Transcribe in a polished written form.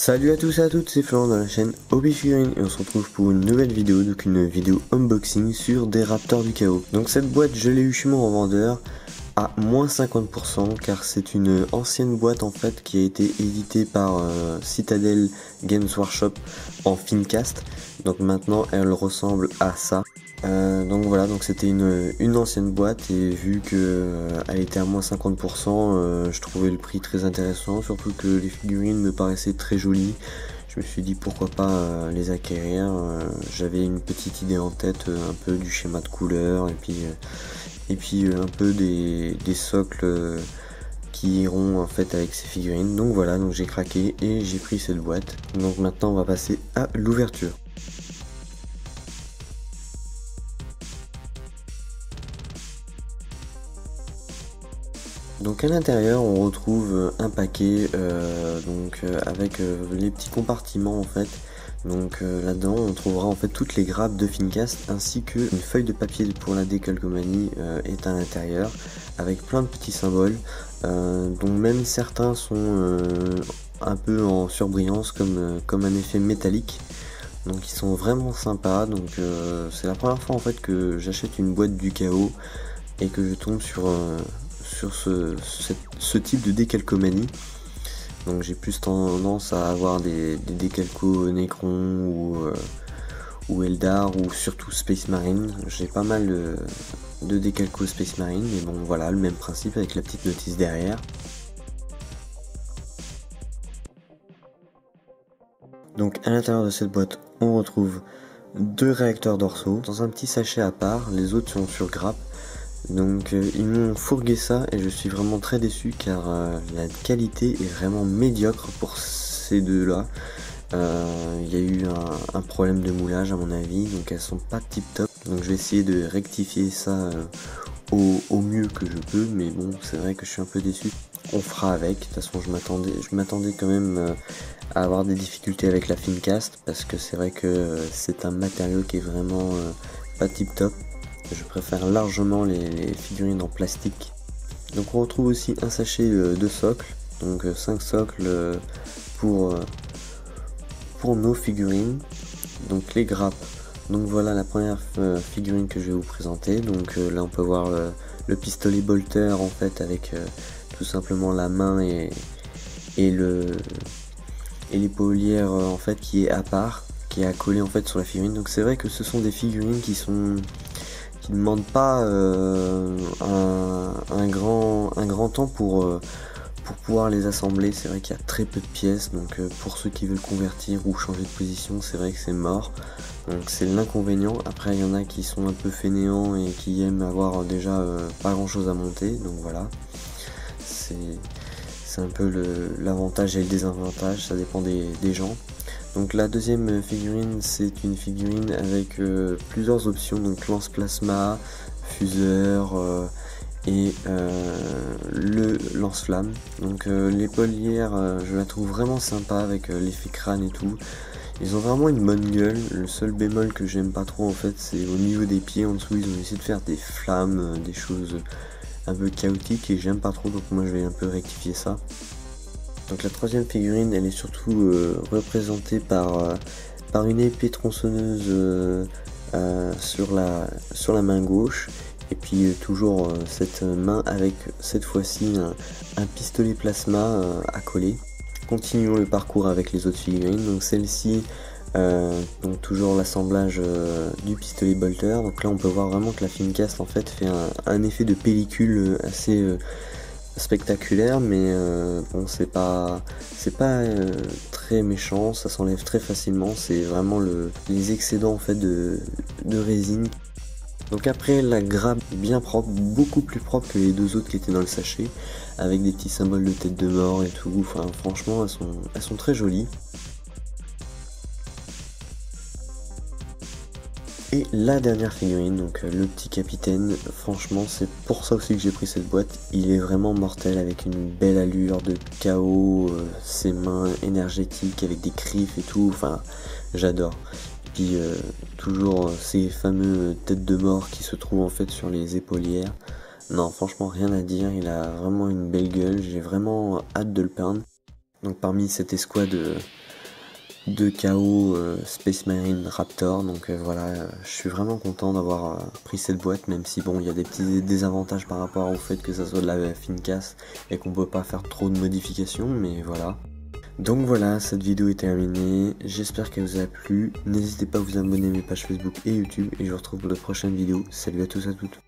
Salut à tous et à toutes, c'est Florent dans la chaîne Hobby Figurines et on se retrouve pour une nouvelle vidéo, donc une vidéo unboxing sur des Raptors du chaos. Donc cette boîte je l'ai eu chez mon revendeur à moins 50% car c'est une ancienne boîte en fait qui a été éditée par Citadel Games Workshop en Fincast. Donc maintenant elle ressemble à ça. Donc voilà, donc c'était une ancienne boîte et vu que elle était à moins 50%, je trouvais le prix très intéressant, surtout que les figurines me paraissaient très jolies. Je me suis dit pourquoi pas les acquérir. J'avais une petite idée en tête, un peu du schéma de couleur et puis un peu des socles qui iront en fait avec ces figurines. Donc voilà, donc j'ai craqué et j'ai pris cette boîte. Donc maintenant on va passer à l'ouverture. Donc à l'intérieur on retrouve un paquet avec les petits compartiments en fait. Donc là-dedans on trouvera en fait toutes les grappes de Fincast ainsi qu'une feuille de papier pour la décalcomanie est à l'intérieur avec plein de petits symboles dont même certains sont un peu en surbrillance comme un effet métallique. Donc ils sont vraiment sympas. Donc c'est la première fois en fait que j'achète une boîte du chaos et que je tombe sur ce type de décalcomanie. Donc j'ai plus tendance à avoir des décalcos Necron ou Eldar ou surtout Space Marine. J'ai pas mal de décalcos Space Marine, mais bon voilà, le même principe avec la petite notice derrière. Donc à l'intérieur de cette boîte on retrouve deux réacteurs dorsaux dans un petit sachet à part, les autres sont sur grappe. Donc ils m'ont fourgué ça et je suis vraiment très déçu car la qualité est vraiment médiocre pour ces deux là. Il y a eu un problème de moulage à mon avis, donc elles sont pas tip top. Donc je vais essayer de rectifier ça au mieux que je peux, mais bon c'est vrai que je suis un peu déçu. On fera avec, de toute façon je m'attendais quand même à avoir des difficultés avec la Fincast parce que c'est vrai que c'est un matériau qui est vraiment pas tip top. Je préfère largement les figurines en plastique. Donc on retrouve aussi un sachet de socles, donc 5 socles pour nos figurines. Donc les grappes. Donc voilà la première figurine que je vais vous présenter. Donc là on peut voir le pistolet bolter en fait avec tout simplement la main et l'épaulière en fait qui est à part, qui est accolée en fait sur la figurine. Donc c'est vrai que ce sont des figurines qui ne demande pas un grand temps pour pouvoir les assembler. C'est vrai qu'il y a très peu de pièces, donc pour ceux qui veulent convertir ou changer de position, c'est vrai que c'est mort. Donc c'est l'inconvénient. Après il y en a qui sont un peu fainéants et qui aiment avoir déjà pas grand chose à monter, donc voilà. C'est un peu l'avantage et le désavantage, ça dépend des gens. Donc la deuxième figurine, c'est une figurine avec plusieurs options, donc lance-plasma, fuseur et le lance-flamme. Donc l'épaulière, je la trouve vraiment sympa avec l'effet crâne et tout. Ils ont vraiment une bonne gueule. Le seul bémol que j'aime pas trop en fait, c'est au niveau des pieds en dessous. Ils ont essayé de faire des flammes, des choses un peu chaotiques et j'aime pas trop, donc moi je vais un peu rectifier ça. Donc la troisième figurine, elle est surtout représentée par une épée tronçonneuse sur la main gauche. Et puis toujours cette main avec cette fois-ci un pistolet plasma accolé. Continuons le parcours avec les autres figurines. Donc celle-ci, donc toujours l'assemblage du pistolet bolter. Donc là on peut voir vraiment que la Fincast en fait fait un effet de pellicule assez spectaculaire, mais bon c'est pas très méchant, ça s'enlève très facilement, c'est vraiment les excédents en fait de résine. Donc après la grappe bien propre, beaucoup plus propre que les deux autres qui étaient dans le sachet, avec des petits symboles de tête de mort et tout. Enfin franchement elles sont très jolies. Et la dernière figurine, donc le petit capitaine, franchement c'est pour ça aussi que j'ai pris cette boîte. Il est vraiment mortel avec une belle allure de chaos, ses mains énergétiques avec des griffes et tout, enfin j'adore. Puis toujours ces fameux têtes de mort qui se trouvent en fait sur les épaulières. Non franchement rien à dire, il a vraiment une belle gueule, j'ai vraiment hâte de le peindre. Donc parmi cette escouade de KO Space Marine Raptor. Donc voilà, je suis vraiment content d'avoir pris cette boîte, même si bon, il y a des petits désavantages par rapport au fait que ça soit de la Fincast et qu'on peut pas faire trop de modifications, mais voilà. Donc voilà, cette vidéo est terminée, j'espère qu'elle vous a plu, n'hésitez pas à vous abonner à mes pages Facebook et YouTube, et je vous retrouve pour de prochaines vidéos. Salut à tous et à toutes.